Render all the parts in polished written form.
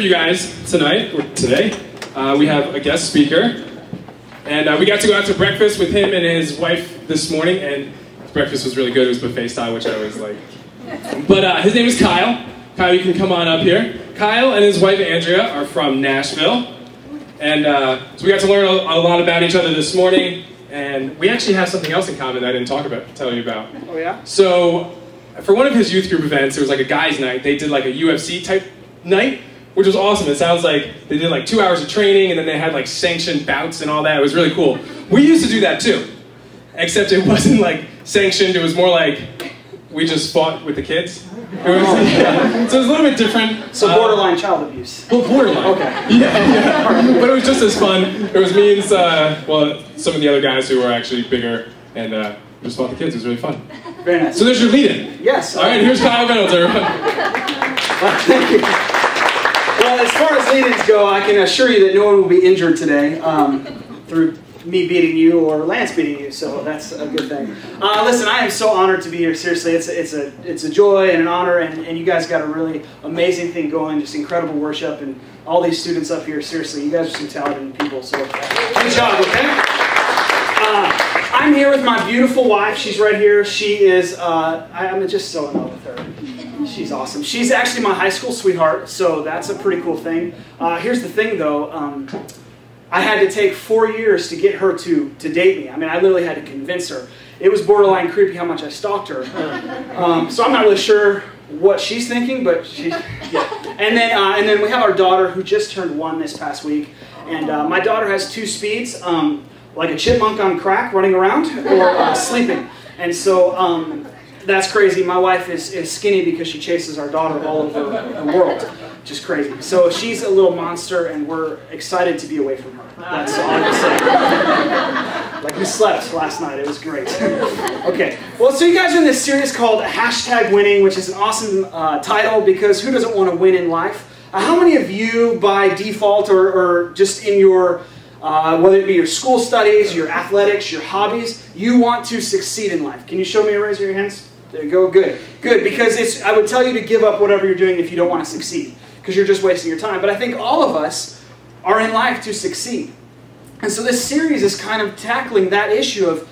you guys tonight, or today. We have a guest speaker, and we got to go out to breakfast with him and his wife this morning, and his breakfast was really good. It was buffet style, which I always like. But his name is Kyle. Kyle, you can come on up here. Kyle and his wife Andrea are from Nashville, and so we got to learn a lot about each other this morning, and we actually have something else in common that I didn't tell you about. Oh yeah? So, for one of his youth group events, it was like a guys' night. They did like a UFC type night, which was awesome. It sounds like they did like 2 hours of training, and then they had like sanctioned bouts and all that. It was really cool. We used to do that too, except it wasn't like sanctioned. It was more like we just fought with the kids. It was, yeah. So it was a little bit different. So borderline child abuse. Well, borderline. Okay. Yeah. But it was just as fun. It was me and some of the other guys who were actually bigger, and we just fought the kids. It was really fun. Very nice. So there's your lead-in. Yes. All right, here's Kyle Reynolds, everyone. Thank you. Well, as far as lead-ins go, I can assure you that no one will be injured today through me beating you or Lance beating you, so that's a good thing. Listen, I am so honored to be here. Seriously, it's a joy and an honor, and you guys got a really amazing thing going, just incredible worship, and all these students up here, seriously, you guys are some talented people, so good job, okay? I'm here with my beautiful wife. She's right here. She is, I'm just so in love with her. She's awesome. She's actually my high school sweetheart, so that's a pretty cool thing. Here's the thing, though. I had to take 4 years to get her to date me. I mean, I literally had to convince her. It was borderline creepy how much I stalked her. So I'm not really sure what she's thinking, but yeah. And then we have our daughter who just turned 1 this past week. And my daughter has 2 speeds. Like a chipmunk on crack running around or sleeping. And so that's crazy. My wife is skinny because she chases our daughter all over the world. Just crazy. So she's a little monster, and we're excited to be away from her. That's all I'm saying. Like we slept last night. It was great. Okay. Well, so you guys are in this series called #Winning, which is an awesome title because who doesn't want to win in life? How many of you, by default or just in your whether it be your school studies, your athletics, your hobbies, you want to succeed in life? Can you show me a raise of your hands? There you go. Good. Good, because I would tell you to give up whatever you're doing if you don't want to succeed, because you're just wasting your time. But I think all of us are in life to succeed. And so this series is kind of tackling that issue of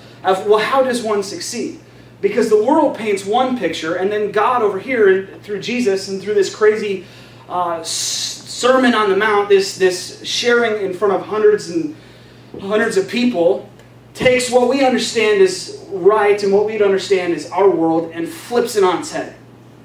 well, how does one succeed? Because the world paints one picture, and then God over here, through Jesus and through this crazy Sermon on the Mount, this sharing in front of hundreds and hundreds of people, takes what we understand is right and what we'd understand is our world and flips it on its head.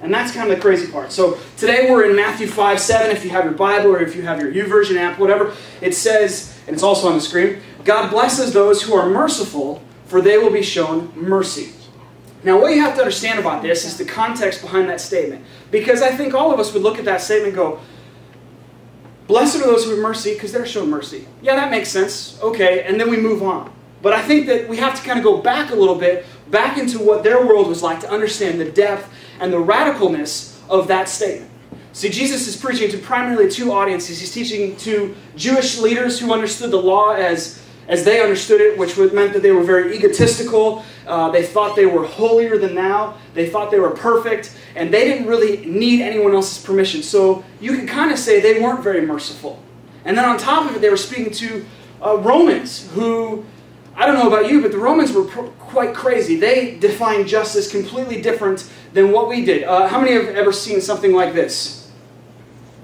And that's kind of the crazy part. So today we're in Matthew 5:7. If you have your Bible or if you have your YouVersion app, whatever, it says, and it's also on the screen, God blesses those who are merciful, for they will be shown mercy. Now what you have to understand about this is the context behind that statement. Because I think all of us would look at that statement and go, blessed are those who have mercy, because they're shown mercy. Yeah, that makes sense. Okay, and then we move on. But I think that we have to kind of go back a little bit, back into what their world was like to understand the depth and the radicalness of that statement. See, Jesus is preaching to primarily 2 audiences. He's teaching to Jewish leaders who understood the law as they understood it, which meant that they were very egotistical. They thought they were holier than thou. They thought they were perfect. And they didn't really need anyone else's permission. So you can kind of say they weren't very merciful. And then on top of it, they were speaking to Romans who, I don't know about you, but the Romans were quite crazy. They defined justice completely different than what we did. How many have ever seen something like this?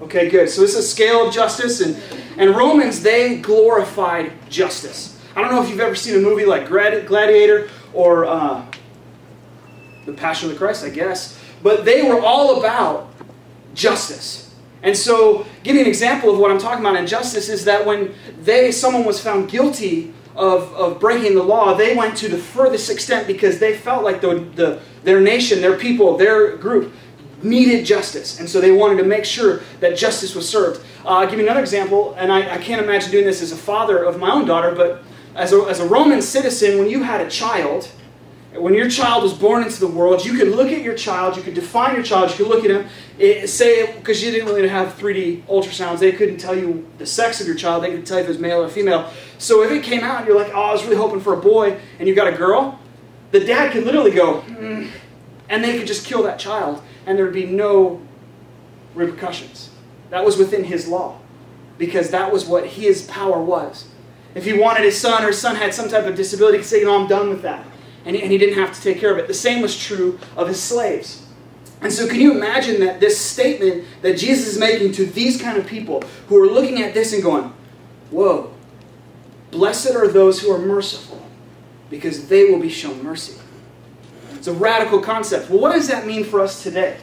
Okay, good. So this is a scale of justice, and Romans, they glorified justice. I don't know if you've ever seen a movie like Gladiator or The Passion of the Christ, I guess, but they were all about justice. And so, give you an example of what I'm talking about in justice is that when someone was found guilty of breaking the law, they went to the furthest extent because they felt like their nation, their people, their group needed justice. And so they wanted to make sure that justice was served. I'll give you another example, and I can't imagine doing this as a father of my own daughter, but as a Roman citizen, when you had a child, when your child was born into the world, you could look at your child, you could define your child, you could look at him, because you didn't really have 3D ultrasounds, they couldn't tell you the sex of your child, they could tell you if it was male or female. So if it came out and you're like, oh, I was really hoping for a boy, and you got a girl, the dad could literally go, and they could just kill that child, and there would be no repercussions. That was within his law, because that was what his power was. If he wanted his son, or his son had some type of disability, he could say, you know, I'm done with that. And he didn't have to take care of it. The same was true of his slaves. And so can you imagine that this statement that Jesus is making to these kind of people who are looking at this and going, whoa, blessed are those who are merciful, because they will be shown mercy. It's a radical concept. Well, what does that mean for us today?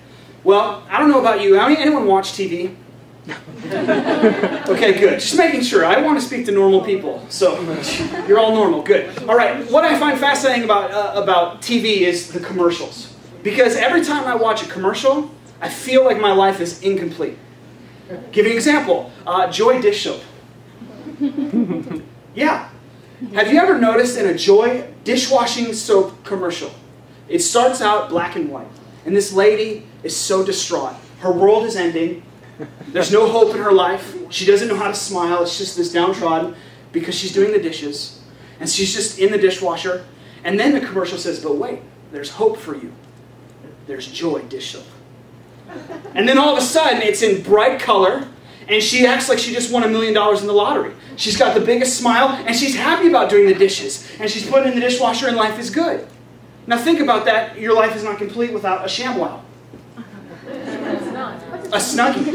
Well, I don't know about you. Anyone watch TV? Okay, good. Just making sure. I want to speak to normal people. So, you're all normal. Good. All right. What I find fascinating about TV is the commercials. Because every time I watch a commercial, I feel like my life is incomplete. Give you an example. Joy dish soap. Yeah. Have you ever noticed in a Joy dishwashing soap commercial, it starts out black and white, and this lady is so distraught. Her world is ending. There's no hope in her life. She doesn't know how to smile. It's just this downtrodden because she's doing the dishes, and she's just in the dishwasher. And then the commercial says, but wait, there's hope for you. There's Joy dish soap. And then all of a sudden, it's in bright color, and she acts like she just won $1 million in the lottery. She's got the biggest smile, and she's happy about doing the dishes. And she's put it in the dishwasher, and life is good. Now think about that. Your life is not complete without a ShamWow. A Snuggie.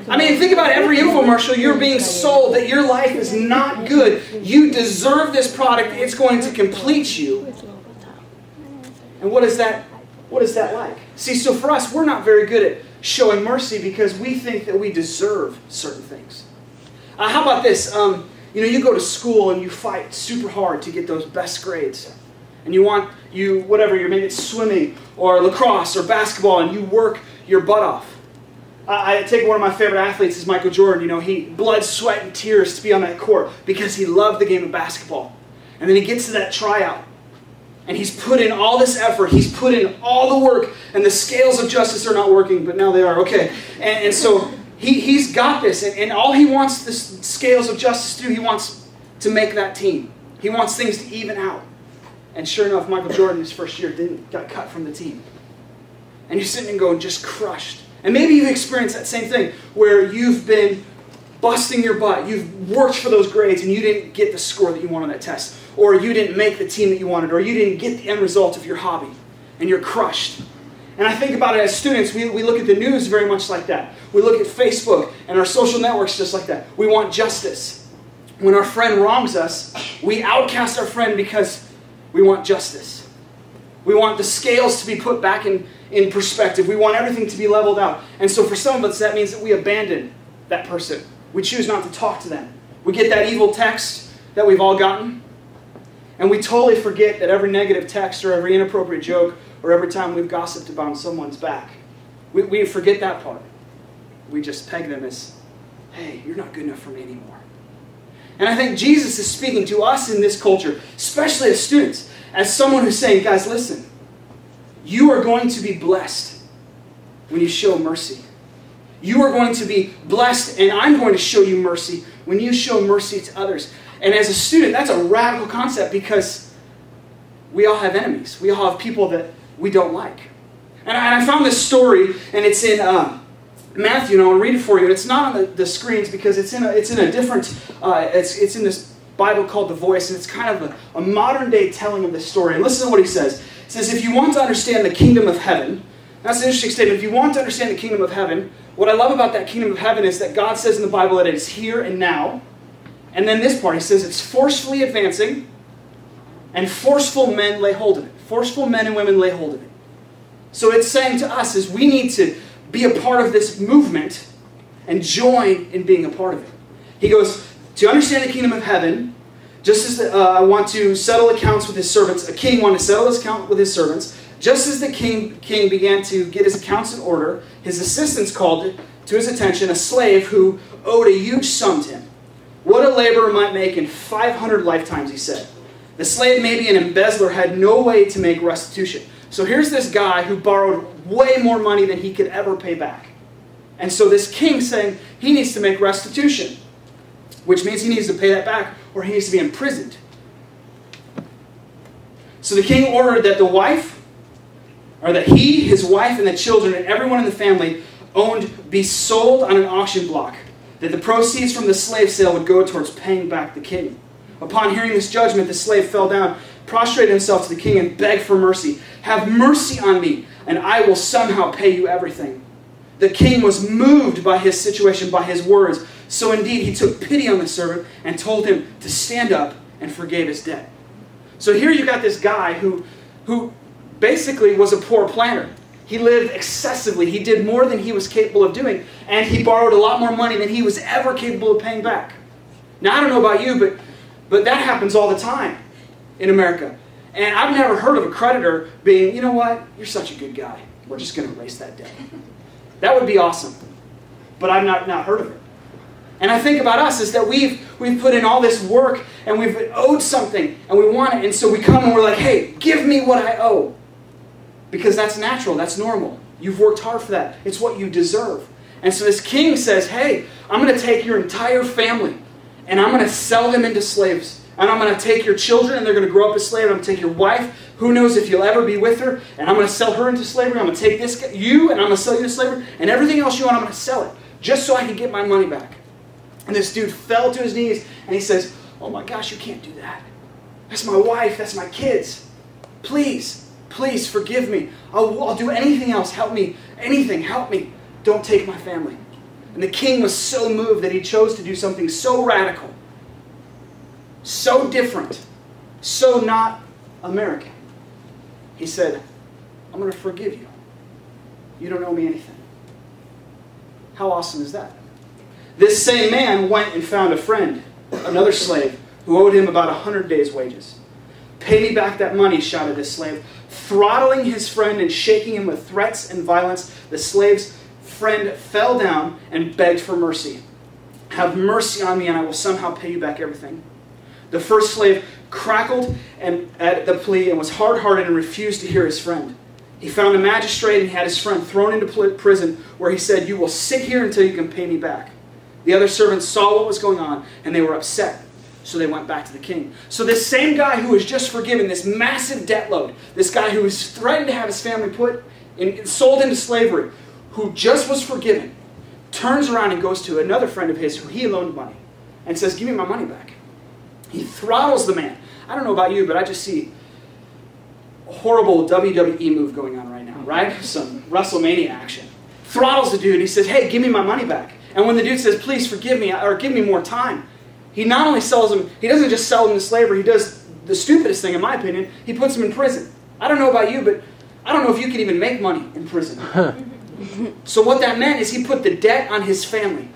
I mean, think about every infomercial. You're being sold that your life is not good. You deserve this product. It's going to complete you. And what is that like? See, so for us, we're not very good at showing mercy because we think that we deserve certain things. How about this? You know, you go to school and you fight super hard to get those best grades. And maybe it's swimming or lacrosse or basketball, and you work your butt off. I take one of my favorite athletes is Michael Jordan. You know, he blood, sweat, and tears to be on that court because he loved the game of basketball. And then he gets to that tryout, and he's put in all this effort. He's put in all the work, and the scales of justice are not working, but now they are. Okay, and so he's got this, and all he wants the scales of justice to do, he wants to make that team. He wants things to even out. And sure enough, Michael Jordan, his first year, got cut from the team. And you're sitting and going, just crushed. And maybe you've experienced that same thing, where you've been busting your butt. You've worked for those grades, and you didn't get the score that you want on that test. Or you didn't make the team that you wanted. Or you didn't get the end result of your hobby. And you're crushed. And I think about it as students, we look at the news very much like that. We look at Facebook and our social networks just like that. We want justice. When our friend wrongs us, we outcast our friend because we want justice. We want the scales to be put back in perspective. We want everything to be leveled out. And so for some of us, that means that we abandon that person. We choose not to talk to them. We get that evil text that we've all gotten, and we totally forget that every negative text or every inappropriate joke or every time we've gossiped about someone's back, we forget that part. We just peg them as, hey, you're not good enough for me anymore. And I think Jesus is speaking to us in this culture, especially as students, as someone who's saying, guys, listen, you are going to be blessed when you show mercy. You are going to be blessed, and I'm going to show you mercy when you show mercy to others. And as a student, that's a radical concept because we all have enemies. We all have people that we don't like. And I found this story, and it's in Matthew, and I want to read it for you. It's not on the screens because it's in a different, it's in this Bible called The Voice, and it's kind of a modern day telling of this story. And listen to what he says. It says, if you want to understand the kingdom of heaven, that's an interesting statement. If you want to understand the kingdom of heaven, what I love about that kingdom of heaven is that God says in the Bible that it is here and now. And then this part, he says it's forcefully advancing, and forceful men lay hold of it. Forceful men and women lay hold of it. So it's saying to us is we need to be a part of this movement and join in being a part of it. He goes, to understand the kingdom of heaven, just as I want to settle accounts with his servants, a king wanted to settle his account with his servants, just as the king began to get his accounts in order, his assistants called to his attention a slave who owed a huge sum to him. What a laborer might make in 500 lifetimes, he said. The slave, maybe an embezzler, had no way to make restitution. So here's this guy who borrowed way more money than he could ever pay back. And so this king saying he needs to make restitution, which means he needs to pay that back or he needs to be imprisoned. So the king ordered that the wife, or that he, his wife, and the children, and everyone in the family owned be sold on an auction block, that the proceeds from the slave sale would go towards paying back the king. Upon hearing this judgment, the slave fell down, prostrated himself to the king, and begged for mercy. "Have mercy on me, and I will somehow pay you everything." The king was moved by his situation, by his words. So indeed, he took pity on the servant and told him to stand up and forgave his debt. So here you got this guy who basically was a poor planner. He lived excessively. He did more than he was capable of doing, and he borrowed a lot more money than he was ever capable of paying back. Now, I don't know about you, but that happens all the time in America. And I've never heard of a creditor being, "You know what? You're such a good guy. We're just going to erase that debt." That would be awesome. But I've not heard of it. And I think about us is that we've put in all this work and we've owed something and we want it. And so we come and we're like, "Hey, give me what I owe." Because that's natural. That's normal. You've worked hard for that. It's what you deserve. And so this king says, "Hey, I'm going to take your entire family and I'm going to sell them into slaves. And I'm going to take your children and they're going to grow up as slaves. I'm going to take your wife. Who knows if you'll ever be with her. And I'm going to sell her into slavery. I'm going to take you and I'm going to sell you into slavery. And everything else you want, I'm going to sell it. Just so I can get my money back." And this dude fell to his knees and he says, "Oh my gosh, you can't do that. That's my wife. That's my kids. Please, please forgive me. I'll do anything else. Help me. Anything. Help me. Don't take my family." And the king was so moved that he chose to do something so radical, so different, so not American. He said, "I'm going to forgive you. You don't owe me anything." How awesome is that? This same man went and found a friend, another slave, who owed him about 100 days' wages. "Pay me back that money," shouted this slave. Throttling his friend and shaking him with threats and violence, the slave's friend fell down and begged for mercy. "Have mercy on me and I will somehow pay you back everything." The first slave crackled at the plea and was hard-hearted and refused to hear his friend. He found a magistrate and he had his friend thrown into prison, where he said, "You will sit here until you can pay me back." The other servants saw what was going on and they were upset. So they went back to the king. So this same guy who was just forgiven this massive debt load, this guy who was threatened to have his family sold into slavery, who just was forgiven, turns around and goes to another friend of his who he loaned money and says, "Give me my money back." He throttles the man. I don't know about you, but I just see a horrible WWE move going on right now, right? Some WrestleMania action. Throttles the dude and he says, "Hey, give me my money back." And when the dude says, "Please forgive me," or "Give me more time," he not only sells him, he doesn't just sell him to slavery, he does the stupidest thing in my opinion, he puts him in prison. I don't know about you, but I don't know if you can even make money in prison. So what that meant is he put the debt on his family.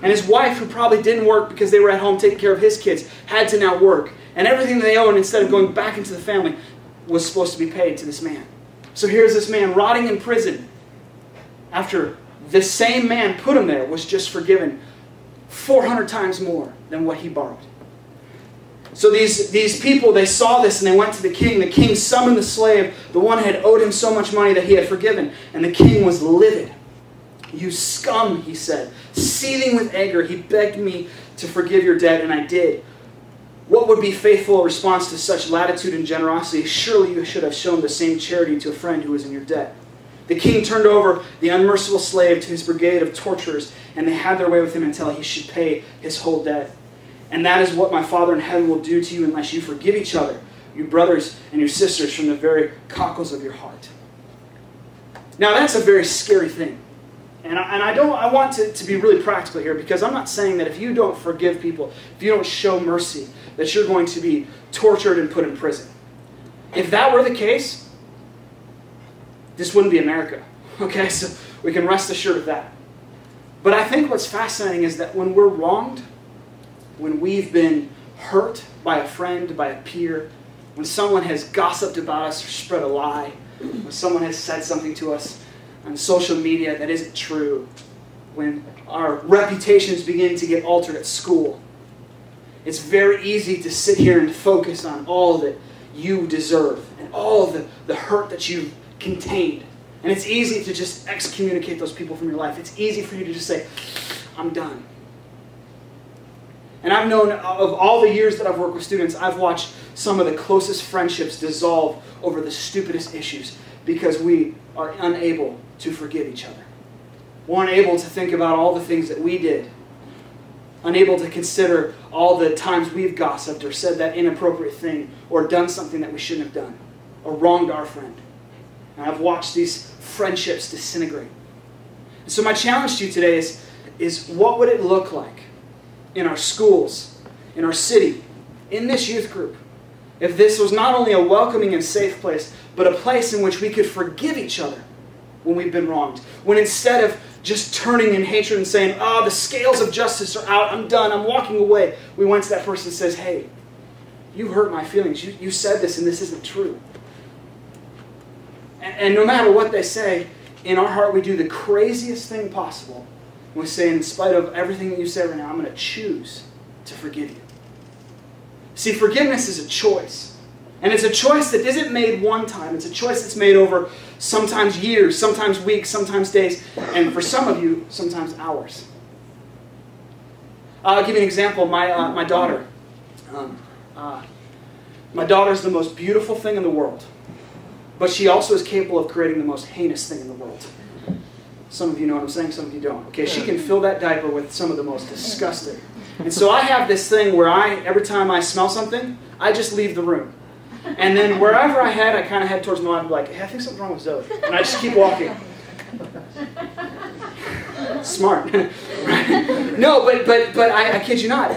And his wife, who probably didn't work because they were at home taking care of his kids, had to now work. And everything they owned, instead of going back into the family, was supposed to be paid to this man. So here's this man rotting in prison after the same man put him there was just forgiven 400 times more than what he borrowed. So these people, they saw this and they went to the king. The king summoned the slave, the one who had owed him so much money that he had forgiven. And the king was livid. "You scum," he said. Seething with anger, he begged me to forgive your debt, and I did. What would be faithful response to such latitude and generosity? Surely you should have shown the same charity to a friend who was in your debt. The king turned over the unmerciful slave to his brigade of torturers, and they had their way with him until he should pay his whole debt. And that is what my Father in heaven will do to you unless you forgive each other, your brothers and your sisters, from the very cockles of your heart. Now that's a very scary thing. And I want to be really practical here, because I'm not saying that if you don't forgive people, if you don't show mercy, that you're going to be tortured and put in prison. If that were the case, this wouldn't be America. Okay, so we can rest assured of that. But I think what's fascinating is that when we're wronged, when we've been hurt by a friend, by a peer, when someone has gossiped about us or spread a lie, when someone has said something to us on social media that isn't true, when our reputations begin to get altered at school, it's very easy to sit here and focus on all that you deserve and all the hurt that you've contained. And it's easy to just excommunicate those people from your life. It's easy for you to just say, "I'm done." And I've known, of all the years that I've worked with students, I've watched some of the closest friendships dissolve over the stupidest issues because we are unable to forgive each other. We're unable to think about all the things that we did. Unable to consider all the times we've gossiped or said that inappropriate thing or done something that we shouldn't have done or wronged our friend. And I've watched these friendships disintegrate. And so my challenge to you today is what would it look like in our schools, in our city, in this youth group, if this was not only a welcoming and safe place, but a place in which we could forgive each other when we've been wronged. When instead of just turning in hatred and saying, the scales of justice are out, I'm done, I'm walking away, we went to that person and says, hey, you hurt my feelings. You said this and this isn't true. And no matter what they say, in our heart we do the craziest thing possible. We say, in spite of everything that you say right now, I'm going to choose to forgive you. See, forgiveness is a choice. And it's a choice that isn't made one time. It's a choice that's made over sometimes years, sometimes weeks, sometimes days, and for some of you, sometimes hours. I'll give you an example. My daughter. My daughter's the most beautiful thing in the world. But she also is capable of creating the most heinous thing in the world. Some of you know what I'm saying, some of you don't. Okay, she can fill that diaper with some of the most disgusting. And so I have this thing where every time I smell something, I just leave the room. And then wherever I head, I kind of head towards my mind, like, hey, I think something's wrong with Zoe. And I just keep walking. Smart. Right? No, but I kid you not.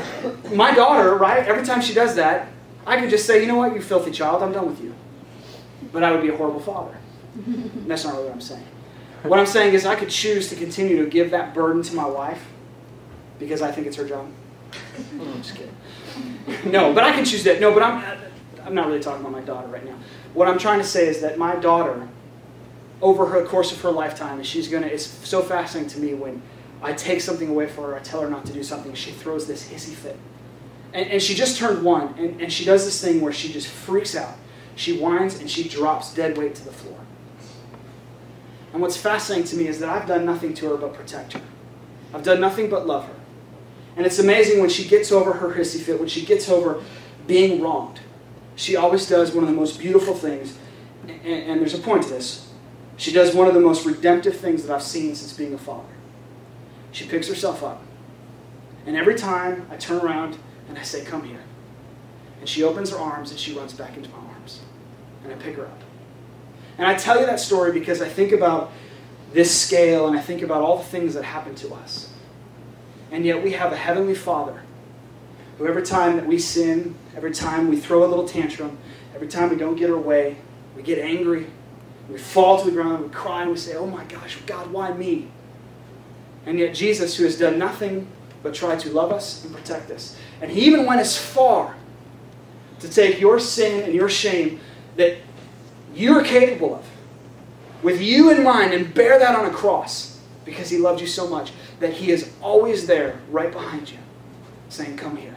My daughter, right, every time she does that, I could just say, you know what, you filthy child, I'm done with you. But I would be a horrible father. And that's not really what I'm saying. What I'm saying is I could choose to continue to give that burden to my wife because I think it's her job. I'm just kidding. No, but I can choose that. No, but I'm not really talking about my daughter right now. What I'm trying to say is that my daughter, over her course of her lifetime, it's so fascinating to me when I take something away from her, I tell her not to do something, she throws this hissy fit. And she just turned 1, and she does this thing where she just freaks out. She whines and she drops dead weight to the floor. And what's fascinating to me is that I've done nothing to her but protect her. I've done nothing but love her. And it's amazing when she gets over her hissy fit, when she gets over being wronged. She always does one of the most beautiful things, and there's a point to this. She does one of the most redemptive things that I've seen since being a father. She picks herself up. And every time I turn around and I say, come here. And she opens her arms and she runs back into my arms. And I pick her up. And I tell you that story because I think about this scale and I think about all the things that happen to us. And yet we have a heavenly Father who every time that we sin, every time we throw a little tantrum, every time we don't get our way, we get angry, we fall to the ground, we cry and we say, oh my gosh, God, why me? And yet Jesus, who has done nothing but try to love us and protect us. And He even went as far to take your sin and your shame that you're capable of, with you in mind, and bear that on a cross because He loved you so much that He is always there right behind you saying, come here.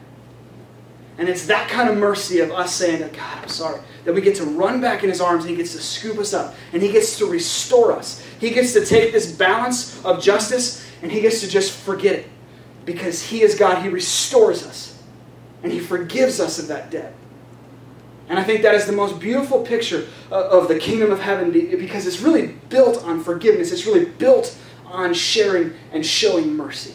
And it's that kind of mercy of us saying, God, I'm sorry, that we get to run back in His arms and He gets to scoop us up and He gets to restore us. He gets to take this balance of justice and He gets to just forget it because He is God. He restores us and He forgives us of that debt. And I think that is the most beautiful picture of the kingdom of heaven because it's really built on forgiveness. It's really built on sharing and showing mercy.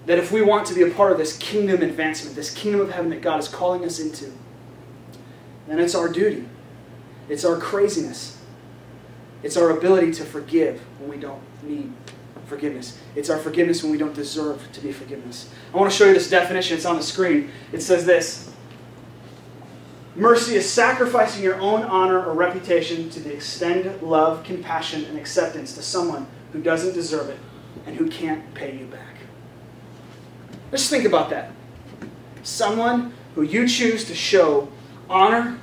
That if we want to be a part of this kingdom advancement, this kingdom of heaven that God is calling us into, then it's our duty. It's our craziness. It's our ability to forgive when we don't need forgiveness. It's our forgiveness when we don't deserve to be forgiveness. I want to show you this definition. It's on the screen. It says this. Mercy is sacrificing your own honor or reputation to extend love, compassion, and acceptance to someone who doesn't deserve it and who can't pay you back. Just think about that. Someone who you choose to show honor,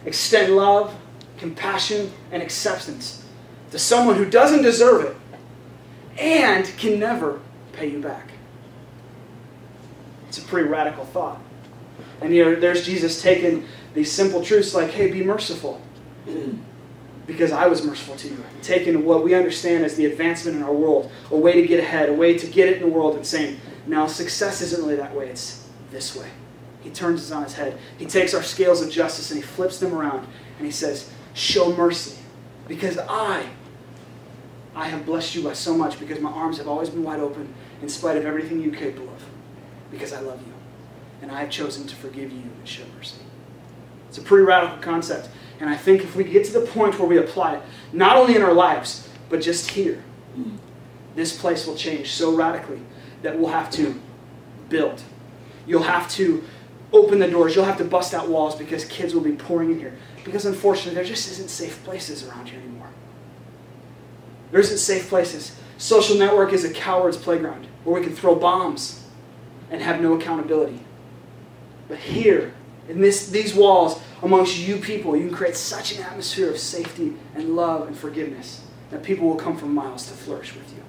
extend love, compassion, and acceptance to someone who doesn't deserve it and can never pay you back. It's a pretty radical thought. And there's Jesus taking these simple truths like, hey, be merciful because I was merciful to you. Taking what we understand as the advancement in our world, a way to get ahead, a way to get it in the world, and saying, no, success isn't really that way, it's this way. He turns it on his head. He takes our scales of justice and He flips them around and He says, show mercy because I I have blessed you by so much because my arms have always been wide open in spite of everything you're capable of, because I love you. And I have chosen to forgive you and show mercy. It's a pretty radical concept. And I think if we get to the point where we apply it, not only in our lives, but just here, this place will change so radically that we'll have to build. You'll have to open the doors. You'll have to bust out walls because kids will be pouring in here. Because unfortunately, there just isn't safe places around here anymore. There isn't safe places. Social network is a coward's playground where we can throw bombs and have no accountability. But here, in these walls, amongst you people, you can create such an atmosphere of safety and love and forgiveness that people will come from miles to flourish with you.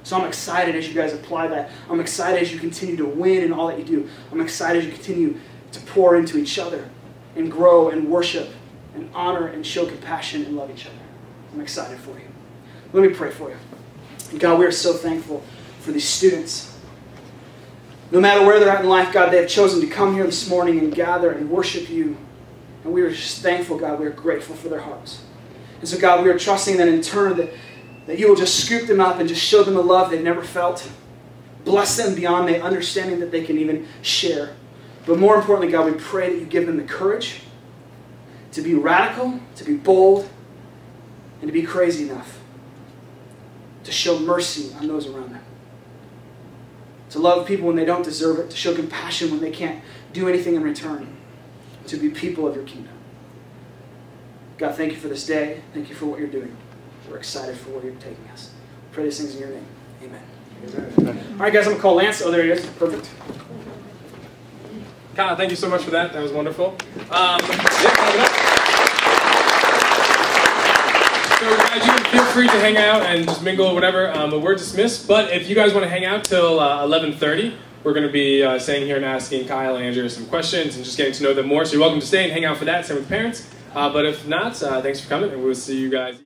So I'm excited as you guys apply that. I'm excited as you continue to win in all that you do. I'm excited as you continue to pour into each other and grow and worship and honor and show compassion and love each other. I'm excited for you. Let me pray for you. God, we are so thankful for these students. No matter where they're at in life, God, they have chosen to come here this morning and gather and worship you. And we are just thankful, God. We are grateful for their hearts. And so, God, we are trusting that in turn that you will just scoop them up and just show them the love they've never felt. Bless them beyond the understanding that they can even share. But more importantly, God, we pray that you give them the courage to be radical, to be bold, and to be crazy enough to show mercy on those around them. To love people when they don't deserve it, to show compassion when they can't do anything in return, to be people of your kingdom. God, thank you for this day. Thank you for what you're doing. We're excited for where you're taking us. We pray these things in your name. Amen. Amen. All right, guys, I'm going to call Lance. Oh, there he is. Perfect. Kyle, thank you so much for that. That was wonderful. So guys, you can feel free to hang out and just mingle or whatever. But we're dismissed. But if you guys want to hang out till 11:30, we're going to be staying here and asking Kyle and Andrea some questions and just getting to know them more. So you're welcome to stay and hang out for that. Same with parents. But if not, thanks for coming, and we'll see you guys.